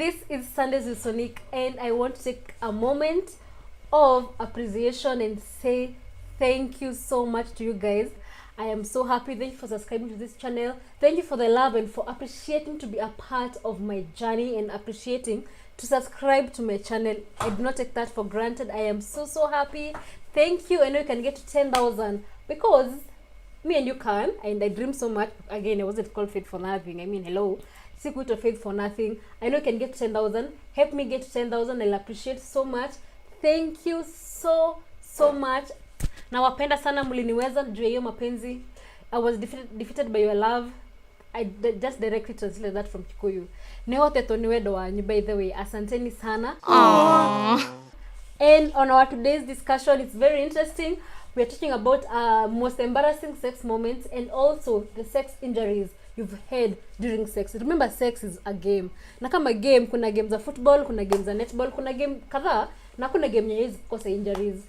This is Sundays with Sonik, and I want to take a moment of appreciation and say thank you so much to you guys. I am so happy. Thank you for subscribing to this channel. Thank you for the love and for appreciating to be a part of my journey and appreciating to subscribe to my channel. I do not take that for granted. I am so happy. Thank you. I know you can get to 10,000 because me and you can, and I dream so much. Again, I wasn't called faith for nothing. I mean, hello, secret of faith for nothing. I know you can get to 10,000. Help me get to 10,000. I'll appreciate so much. Thank you so much. Nawapenda sana, mliniweza juu ya hiyo mapenzi. I was defeated by your love. I just directly translated that from Kikuyu. Nehote toniwedo wanyu, by the way. Asanteni sana. Aww. And on our today's discussion, it's very interesting. We are talking about most embarrassing sex moments and also the sex injuries you've had during sex. Remember, sex is a game. Na kama game, kuna games za football, kuna games za netball, kuna game kadhaa, na kuna game yenye hizi kukosa injuries.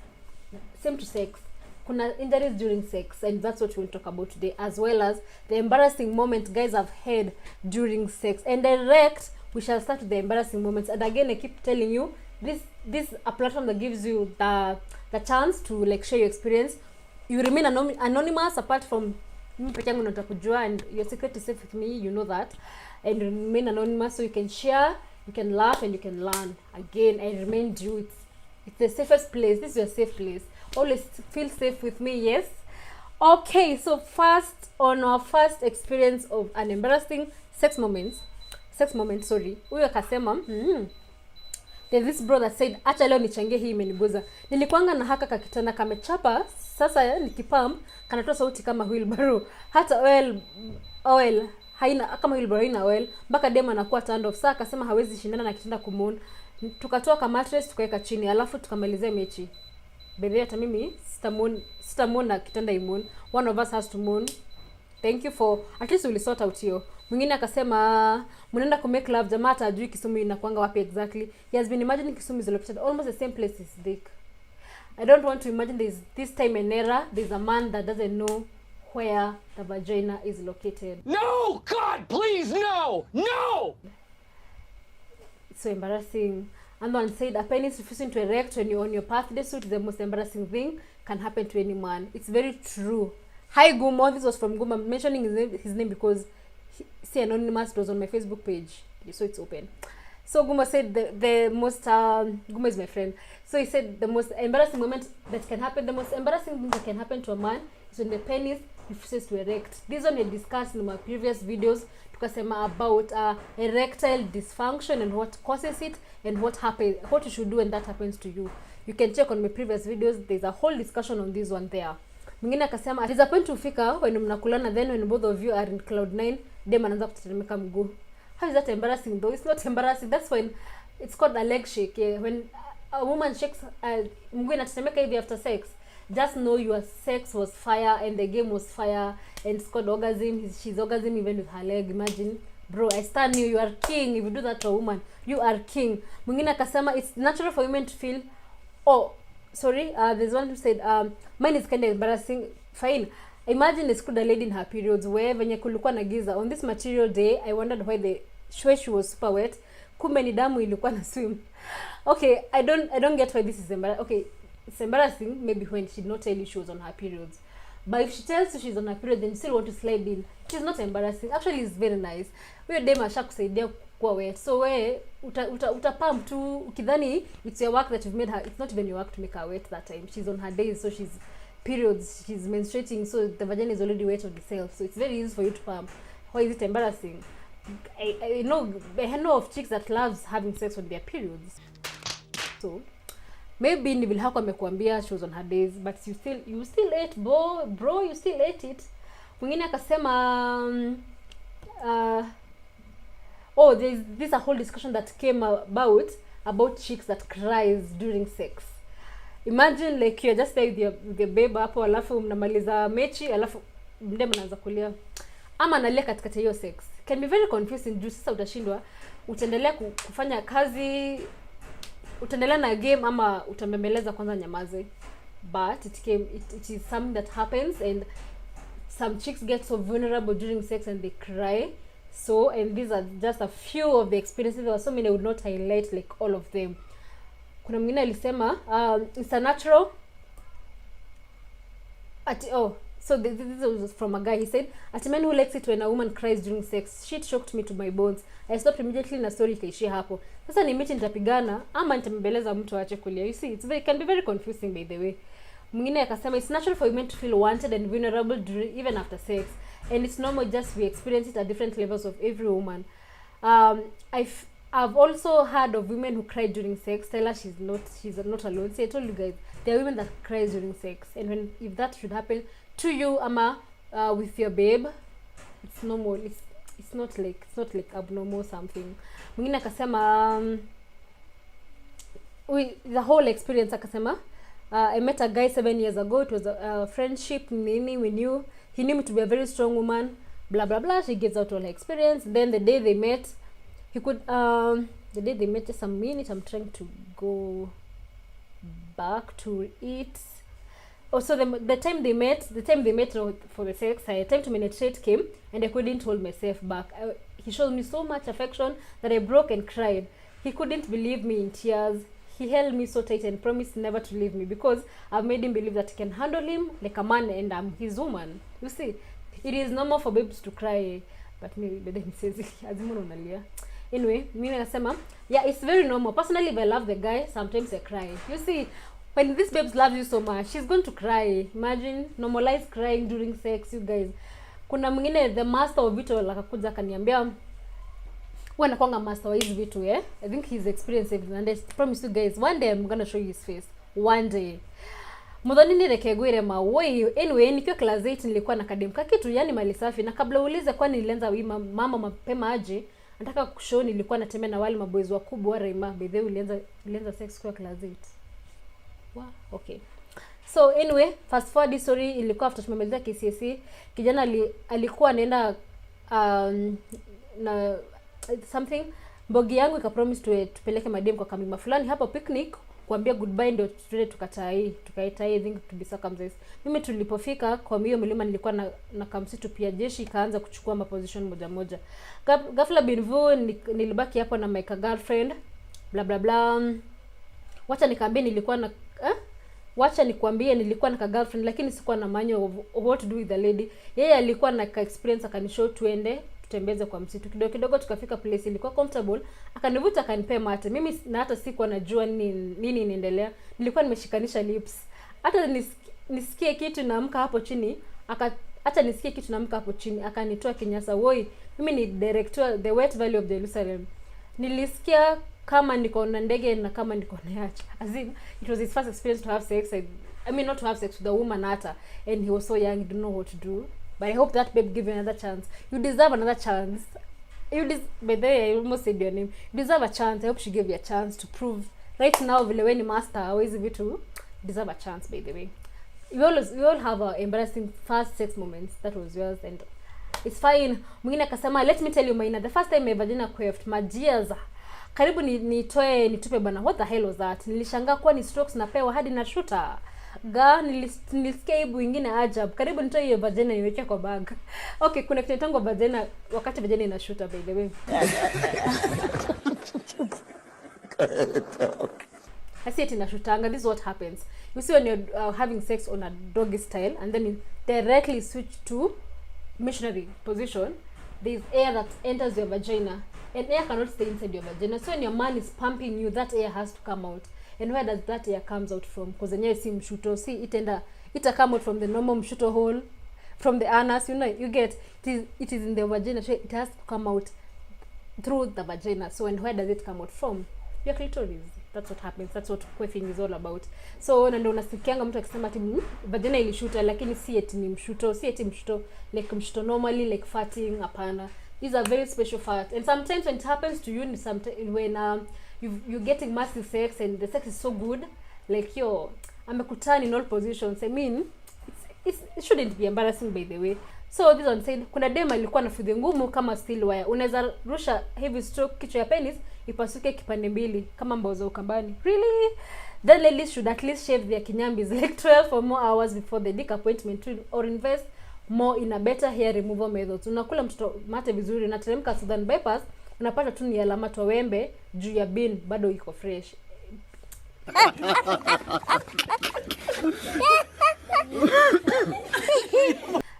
Same to sex. Kuna injuries during sex, and that's what we'll talk about today, as well as the embarrassing moments guys have had during sex. And direct, we shall start with the embarrassing moments. And again, I keep telling you, this a platform that gives you the chance to like share your experience. You remain anonymous apart from me peke yangu natakujua, and your secret is safe with me, you know that. And you remain anonymous so you can share, you can laugh, and you can learn. Again, I remind you, it's the safest place. This is your safe place. Always feel safe with me, yes? Okay, so first, on our first experience of an embarrassing sex moment, huyo akasema, there's this brother said, acha leo nichangie hii imeniguza. Nilikuanga na haka kakitanda kamechapa, sasa nikipam, kanatoa sauti kama wheelbarrow. Hata oil haina, kama wheelbarrow haina oil, mpaka dema anakuwa turned off. Sasa akasema hawezi shindana na kitanda kumoon. Tukatoa ka mattress tukaweka chini, alafu tukamalizia mechi. Bedhe hata mimi sitamoon na kitanda imoon. One of us has to moon. Thank you for at least we sort out hiyo. Mwingine akasema mnaenda ku make love, jamaa hata ajui Kisumu inakuanga wapi exactly. He has been imagining Kisumu is located almost the same place as Dick. I don't want to imagine this time and era there's a man that doesn't know where the vagina is located. No, God, please, no. It's so embarrassing. And one said a penis refusing to erect when you're on your birthday suit is the most embarrassing thing can happen to any man. It's very true. Hi Gumo, this was from Gumo. I'm mentioning his name because he anonymous, it was on my Facebook page, so it's open. So Gumo said the most Gumo is my friend, so he said the most embarrassing moment that can happen, the most embarrassing thing that can happen to a man is when the penis refuses to erect. This one we discussed in my previous videos. Tukasema about erectile dysfunction and what causes it and what you should do when that happens to you. You can check on my previous videos. There's a whole discussion on this one there. Mwingine akasema at a point ufika when mnakulana, then when both of you are in cloud 9, dem anaanza kutetemeka mguu. How is that embarrassing though? It's not embarrassing. That's when it's called a leg shake. Yeah? When a woman shakes mguu inatetemeka hivi after sex, just know your sex was fire and the game was fire, and it's called orgasm. She's orgasm even with her leg. Imagine, bro, I stand you are king. If you do that to a woman, you are king. Mwingine akasema it's natural for women to feel, there's one who said mine is kind of embarrassing. Fine, imagine it's called a lady in her periods where venye kulikuwa na giza on this material day. I wondered why the she was super wet. Kumbe ni damu ilikuwa na swim. Okay, I don't get why this is embarrassing. Okay, it's embarrassing maybe when she did not tell you she was on her periods, but if she tells you she's on her period then you still want to slide in, she's not embarrassing. Actually, it's very nice. Wewe dem ashakusaidia kuwa wet, so we utapump tu ukidhani it's your work that you've made her. It's not even your work to make her wet that time. She's on her days, so she's periods, she's menstruating, so the vagina is already wet on itself, so it's very easy for you to pump. Why is it embarrassing? I know of chicks that loves having sex on their periods, so maybe ni vile hako amekuambia she was on her days, but you still ate, bro, you still ate it. Mwingine akasema there's this a whole discussion that came about chicks that cries during sex. Imagine like you're just there with your babe hapo, alafu mnamaliza mechi, alafu mdem anaanza kulia ama analia katikati hiyo sex. Can be very confusing. Juu sasa utashindwa, utaendelea kufanya kazi, utaendelea na game ama utambembeleza kwanza nyamaze. But it is something that happens, and some chicks get so vulnerable during sex and they cry. So, and these are just a few of the experiences. There were so many, I would not highlight like all of them. Kuna mwingine alisema it's a natural so this was from a guy. He said, "At a man who likes it when a woman cries during sex, shit shocked me to my bones. I stopped immediately na story ikaishia hapo. Sasa ni mechi nitapigana ama nitambeleza mtu aache kulia." You see, it can be very confusing by the way. Mwingine akasema it's natural for women to feel wanted and vulnerable during, even after sex, and it's normal, just we experience it at different levels of every woman. I've also heard of women who cry during sex. Tell her she's not alone. See, I told you guys, there are women that cry during sex, and if that should happen to you ama with your babe, it's normal. It's not like abnormal something. Mwingine akasema the whole experience akasema I met a guy 7 years ago. It was a friendship. He knew me to be a very strong woman, blah blah blah. She gives out all her experience. Then the day they met, just a minute, I'm trying to go back to it. Also, the time they met for the sex, time to penetrate came, and I couldn't hold myself back. He showed me so much affection that I broke and cried. He couldn't believe me in tears. He held me so tight and promised never to leave me because I've made him believe that he can handle him like a man and I'm his woman. You see, it is normal for babes to cry, but me, but then he says, anyway, mimi nasema, yeah, it's very normal. Personally, if I love the guy, sometimes I cry. You see, when this babes loves you so much, she's going to cry. Imagine, normalize crying during sex, you guys. Kuna mwingine, the master of it all, akakuja akaniambia, wanakuanga master wa hizi vitu, I think he's experienced it, and I promise you guys, one day I'm gonna show you his face. One day. Mudhani nirekegwire mawoi. Anyway, nikiwa class 8 nilikuwa na kademka kitu, yani mali safi. Na kabla uulize kwa nilianza wima mama mapema aje, nataka kushow nilikuwa natembea na wale maboys wakubwa Raima. By the way, ulianza sex kwa class 8. Wow, okay. So anyway, fast forward story, ilikuwa after tumemaliza KCSE. Kijana alikuwa anaenda na something, mbogi yangu ikapromise tupeleke madem kwa kambi fulani hapo picnic, kuambia goodbye, ndio tuende tukaita I think to be circumcised. Mimi tulipofika kwa hiyo mlima nilikuwa na kamsitu pia, jeshi ikaanza kuchukua position moja. Ghafla binvu nilibaki hapo na my girlfriend, bla bla bla. Wacha nikwambie nilikuwa na girlfriend, lakini sikuwa na manyo of what to do with the lady. Yeye alikuwa na experience, akanishow tuende tutembeze kwa msitu. Kidogo tukafika place ilikuwa comfortable, akanivuta akanipea mate. Mimi na hata sikuwa najua nini inaendelea. Nilikuwa nimeshikanisha lips. Hata nisikie kitu naamka hapo chini, akanitoa kinyasa. Woi, mimi ni director the Wet Valley of Jerusalem. Nilisikia kama niko na ndege na kama niko na yacha. As in, it was his first experience to have sex. I mean, not to have sex with a woman hata, and he was so young, he didn't know what to do. But I hope that babe give you another chance. You deserve another chance. By the way, I almost said your name. You deserve a chance. I hope she gave you a chance to prove. Right now, vile we ni master, always vitu, deserve a chance, by the way. We all have our embarrassing first sex moments. That was yours, and it's fine. Mwingine akasema, let me tell you mine. The first time my vagina quiffed, majiaza. Karibu nitupe bana. What the hell was that? Nilishangaa kuwa ni strokes napewa hadi na shooter. Nilisikia ibu ingine ajab. Karibu nitoe hiyo vagina niweke kwa bag. Okay, kuna kitu tangu vagina wakati vagina inashuta, by the way. I see it inashutanga. This is what happens. You see when you're having sex on a doggy style and then you directly switch to missionary position, there's air that enters your vagina, and air cannot stay inside your vagina. So when your man is pumping you, that air has to come out. And where does that air comes out from? Because yenyewe si mshuto. See, it come out from the normal mshuto hole, from the anus, you get, it is in the vagina, so it has to come out through the vagina. So and where does it come out from? Your clitoris. That's what happens. That's what quaffing is all about. So ndio unasikianga mtu akisema ati vagina ilishuta, lakini si eti ni mshuto, like mshuto normally, like farting, hapana. These are very special farts. And sometimes when it happens to you, when you're getting massive sex and the sex is so good, like amekutana in all positions. I mean, it shouldn't be embarrassing, by the way. So this one said, kuna dem alikuwa na fudhi ngumu kama steel wire. Unaweza rusha heavy stroke kichwa ya penis ipasuke kipande mbili kama mbao za ukambani. Really? Then ladies should at least shave their kinyambis like 12 or more hours before the dick appointment or invest more in a better hair removal methods. Unakula mtoto mate vizuri, unateremka Southern bypass, unapata tu ni alama wembe juu ya bin bado iko fresh.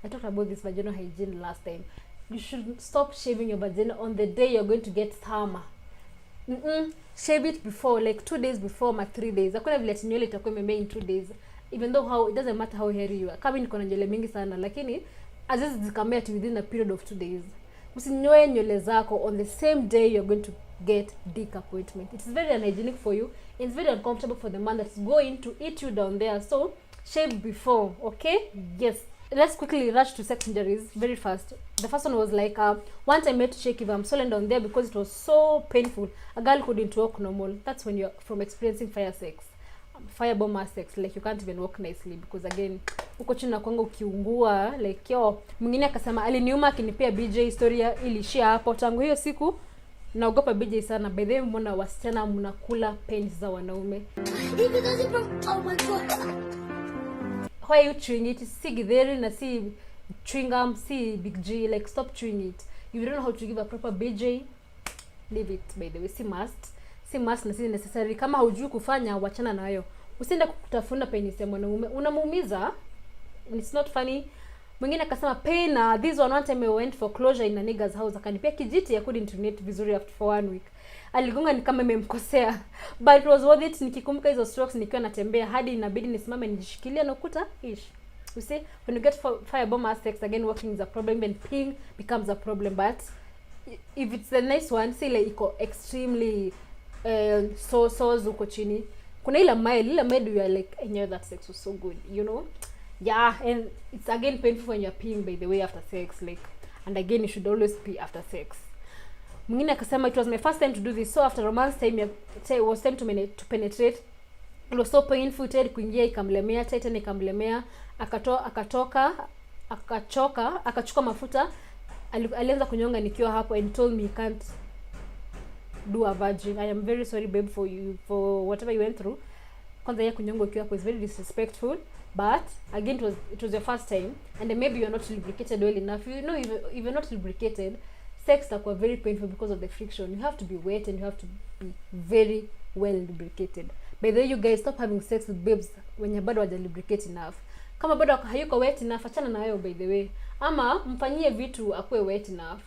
I talked about this vaginal hygiene last time. You should stop shaving your vagina on the day you're going to get summer. Shave it before, like 2 days before, ma 3 days. Hakuna vile nywele itakuwa imemea in 2 days. Even though it doesn't matter how hairy you are. Kama niko na nywele mingi sana, lakini azizi zikamea within a period of 2 days. Usinyoe nywele zako on the same day you're going to get dick appointment. It's very unhygienic for you. It's very uncomfortable for the man that's going to eat you down there. So shave before, okay? Yes. Let's quickly rush to sex injuries very fast. The first one was like one time I had to check if I'm swollen down there because it was so painful. A girl couldn't walk normal. That's when you're from experiencing firebomb sex, like you can't even walk nicely because again uko chini na kwanga ukiungua, like yo. Mwingine akasema aliniuma akinipea BJ, historia ilishia hapo. Tangu hiyo siku naogopa BJ sana. By the way, mbona wasichana mnakula penis za wanaume? Oh my god. Why are you chewing it? Si githeri na si chewing gum, si big G. Like, stop chewing it. If you don't know how to give a proper BJ, leave it. By the way, si must na si necessary. Kama hujui kufanya, wachana nayo. Usiende kutafuna penis ya mwanaume, unamuumiza. It's not funny. Mwingine akasema pain. This one time I went for closure in a nigga's house. Akanipea kijiti, I couldn't urinate vizuri after for 1 week. Aligonga ni kama nimemkosea, but it was worth it. Nikikumbuka hizo strokes nikiwa natembea hadi inabidi nisimame nijishikilia na ukuta. You see, when you get firebomb sex, again walking is a problem and peeing becomes a problem. But if it's the nice one, say like iko extremely so uko chini, kuna ile mile you are like, I know that sex was so good, you know. Yeah, and it's again painful when you're peeing, by the way, after sex, like, and again you should always pee after sex. Mwingine akasema it was my first time to do this, so after romance time it was time to penetrate. It was so painful. Ted kuingia ikamlemea, Titan ikamlemea, akachukua mafuta, alianza kunyonga nikiwa hapo and told me he can't do a virgin. I am very sorry babe for whatever you went through. Kwanza ya kunyonga ukiwa hapo is very disrespectful, but again it was your first time and maybe you're not lubricated well enough. You know, if you're not lubricated, sex takuwa very painful because of the friction. You have to be wet and you have to be very well lubricated. By the way, you guys, stop having sex with babes when you bado haja lubricate enough. Kama bado hayuko wet enough, achana na hayo by the way. Ama mfanyie vitu akue wet enough.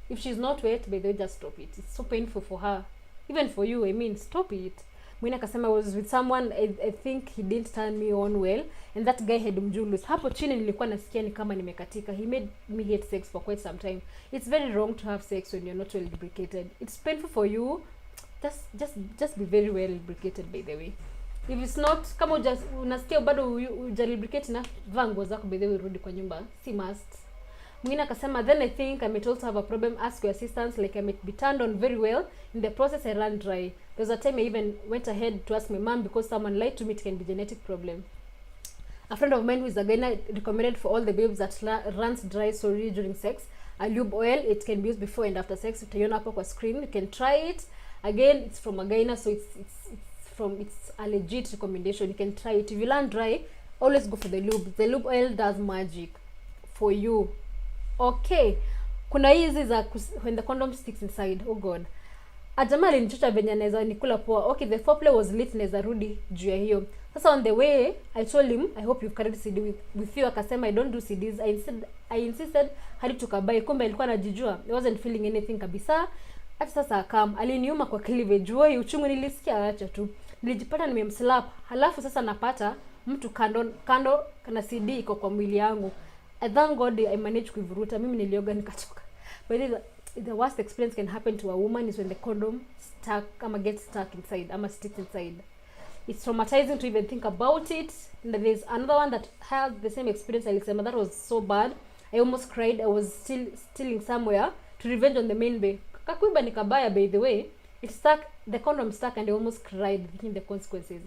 If she's not wet, by the way, just stop it. It's so painful for her. Even for you, I mean, stop it. Mwina kasema I was with someone, I think he didn't turn me on well, and that guy had mjulus. Hapo chini nilikuwa nasikia ni kama nimekatika. He made me hate sex for quite some time. It's very wrong to have sex when you're not well lubricated. It's painful for you. Just be very well lubricated, by the way. If it's not, kama unasikia bado ujalubricate na vaa nguo zako, by the way, rudi kwa nyumba. Si must. Mwingine akasema then I think I might also have a problem. Ask your assistance, like I might be turned on very well. In the process I ran dry. There was a time I even went ahead to ask my mom because someone lied to me. It can be genetic problem. A friend of mine who is a guy recommended for all the babes that runs dry during sex a lube oil. It can be used before and after sex. Utaiona hapo kwa screen. You can try it. Again, it's from a gyna, so it's a legit recommendation. You can try it. If you run dry, always go for the lube. The lube oil does magic for you. Okay, kuna hizi za when the condom sticks inside. Oh god, ajama alinichocha venye anaweza nikula poa. Okay, the foreplay was lit, naweza rudi juu ya hiyo. Sasa on the way I told him I hope you've carried CD with you. Akasema I don't do CDs. I insisted hadi tukabai. Kumbe alikuwa anajijua. I wasn't feeling anything kabisa. Hata sasa akam aliniuma kwa cleavage. Woi, uchungu nilisikia, acha tu. Nilijipata nimemslap. Halafu sasa napata mtu kando kana CD iko kwa mwili yangu. I thank God I managed kuivuruta. Mimi nilioga nikatoka. But the worst experience can happen to a woman is when the condom gets stuck inside, sticks inside. It's traumatizing to even think about it. And there's another one that had the same experience. That was so bad. I almost cried. I was stealing somewhere to revenge on the main bay. Kakuiba nikabaya, by the way. It stuck, the condom stuck, and I almost cried thinking the consequences.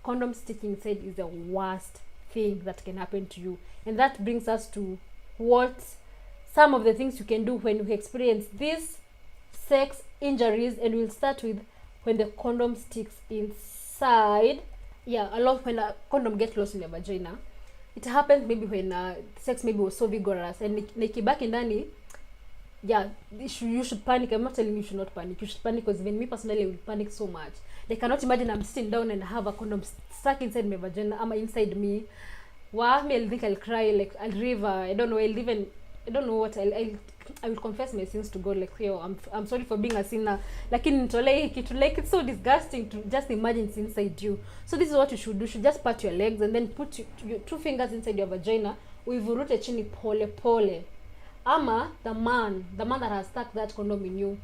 Condom sticking inside is the worst thing that can happen to you. And that brings us to what some of the things you can do when you experience these sex injuries. And we'll start with when the condom sticks inside. Yeah, a lot when a condom gets lost in your vagina. it happens maybe when sex maybe was so vigorous and nikibaki ndani, yeah, you should panic. I'm not telling you should not panic. You should panic, because even me personally will panic so much. I cannot imagine I'm sitting down and have a condom stuck inside my vagina, inside me. Wow, me, I'll think I'll cry, like I'll river. I don't know. I don't know what I will confess my sins to God. Like, yo, I'm sorry for being a sinner. Like it's so disgusting to just imagine it's inside you. So this is what you should do. You should just pat your legs and then put your 2 fingers inside your vagina. Uivurute chini pole pole. Ama the man that has stuck that condom in you,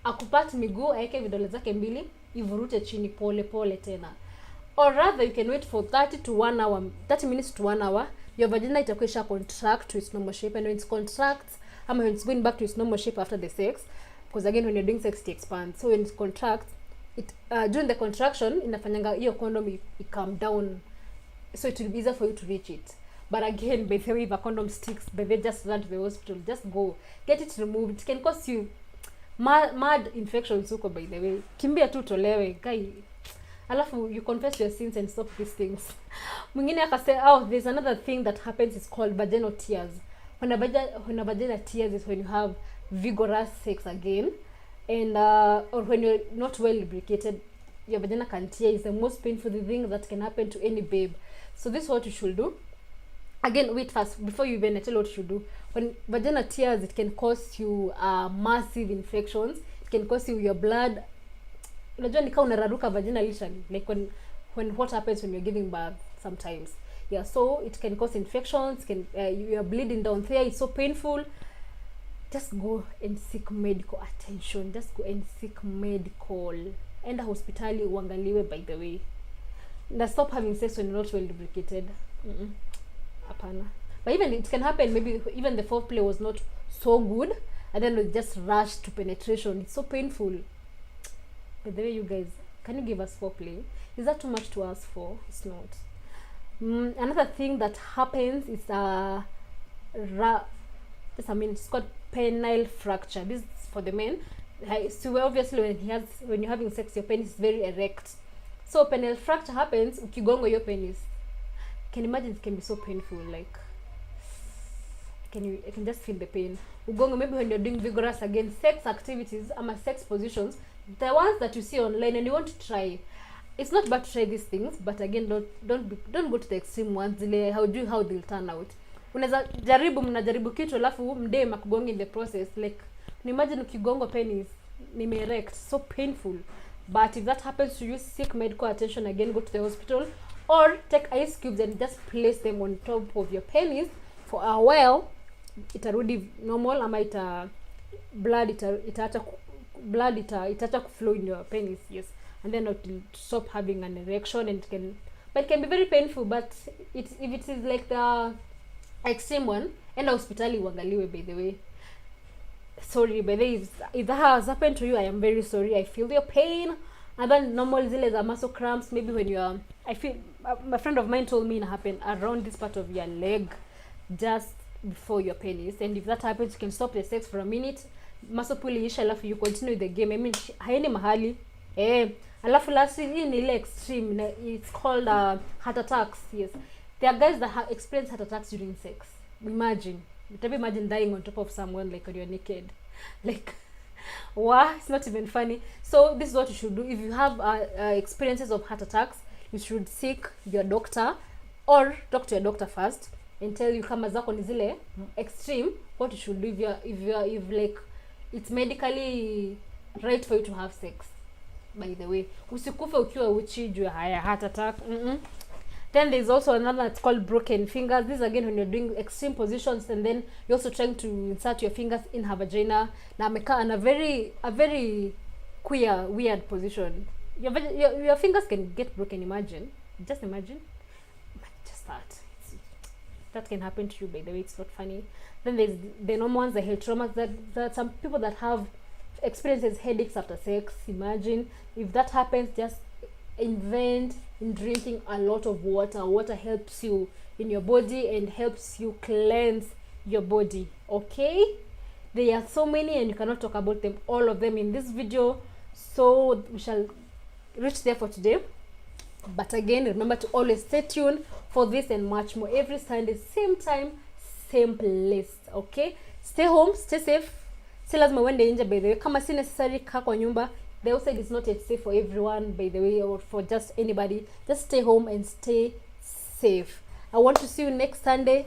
akupati miguu, aeke vidole zake mbili, ivurute chini pole pole tena. Or rather, you can wait for 30 minutes to 1 hour. Your vagina itakuwa isha contract to its normal shape, and when it contracts, when it's going back to its normal shape after the sex, because again when you're doing sex it expands. So when it contracts, during the contraction inafanyanga hiyo condom it calm down, so it will be easier for you to reach it. But again, by the way, if a condom sticks, by the way, just run to the hospital. Just go get it removed. It can cause you mad infections huko, by the way. Kimbia tu tolewe guy. Alafu you confess your sins and stop these things. Mwingine akasema, oh, there's another thing that happens, it's called vaginal tears. When a vaginal tears is when you have vigorous sex again, and or when you're not well lubricated, your vagina can tear. It's the most painful thing that can happen to any babe. So this is what you should do. Again, wait first before you even tell what you should do. When vagina tears, it can cause you massive infections. It can cause you your blood. Unajua nika unararuka vagina literally, like when what happens when you're giving birth sometimes. Yeah, so it can cause infections. You are bleeding down there. It's so painful. Just go and seek medical attention. Just go and seek medical. Enda hospitali uangaliwe, by the way. And stop having sex when you're not well lubricated. Apana. But even it can happen, maybe even the foreplay was not so good, and then we just rush to penetration. It's so painful. By the way, you guys, can you give us foreplay? Is that too much to ask for? It's not. Another thing that happens is it's called penile fracture. This is for the men. So obviously when you're having sex, your penis is very erect. So penile fracture happens ukigongo your penis. Can imagine it can be so painful. Like, I can just feel the pain. Ugongo, maybe when you're doing vigorous again sex activities, sex positions, the ones that you see online and you want to try. It's not bad to try these things, but again, don't go to the extreme ones. How they'll turn out. Unaweza mnajaribu kitu alafu mdee makugonga in the process. Like, imagine ukigongo penis ni erect, so painful. But if that happens to you, seek medical attention. Again, go to the hospital, or take ice cubes and just place them on top of your penis for a while. Itarudi normal, ama blood itaacha flow in your penis. Yes, and then it will stop having an erection, and it can be very painful. But if it is like the extreme one, and hospitali uangaliwe, by the way. Sorry, by the way, if that has happened to you, I am very sorry. I feel your pain. And then normal zile za muscle cramps, maybe when you are, I feel, my friend of mine told me it happened around this part of your leg, just before your penis. And if that happens, you can stop the sex for a minute. Muscle pull isha, alafu you continue the game. I mean, haini mahali. Alafu lastly, in ile extreme, it's called heart attacks. Yes, there are guys that experience heart attacks during sex. Imagine dying on top of someone, like when you're naked. Like, wow, it's not even funny. So this is what you should do. If you have experiences of heart attacks, you should seek your doctor, or talk to your doctor first and tell you kama zako ni zile extreme, what you should do if like it's medically right for you to have sex. By the way, usikufe ukiwa uchi juu ya heart attack. Then there's also another that's called broken fingers. This is again when you're doing extreme positions, and then you're also trying to insert your fingers in her vagina. Na ameka in a very queer, weird position. Your fingers can get broken. Just imagine that. That can happen to you, by the way. It's not funny. Then there's the normal ones, the head traumas. That some people that have experiences headaches after sex. Imagine if that happens, just invent in drinking a lot of water. Water helps you in your body and helps you cleanse your body. Okay, there are so many and you cannot talk about them, all of them, in this video, so we shall reach there for today. But again, remember to always stay tuned for this and much more every Sunday, same time, same place. Okay, stay home, stay safe. Si lazima uende nje, by the way. Kama si necessary, kaa kwa nyumba. The outside is not yet safe for everyone, by the way, or for just anybody. Just stay home and stay safe. I want to see you next Sunday,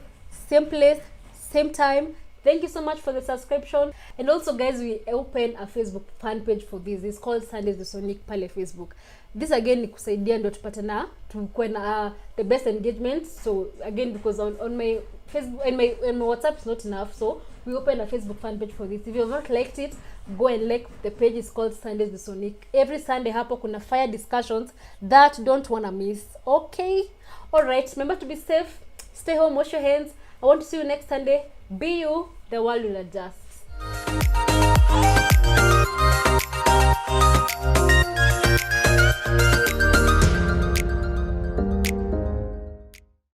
same place, same time. Thank you so much for the subscription. And also, guys, we open a Facebook fan page for this. It's called Sundays with Sonik pale Facebook. This again ni kusaidia ndo tupate na tukue na the best engagement. So again, because on my Facebook and my WhatsApp is not enough, so we open a Facebook fan page for this. If you have not liked it, go and like the page. Is called Sundays with Sonik. Every Sunday hapo kuna fire discussions that don't wanna miss. Okay, all right. Remember to be safe. Stay home. Wash your hands. I want to see you next Sunday. Be you. The world will adjust.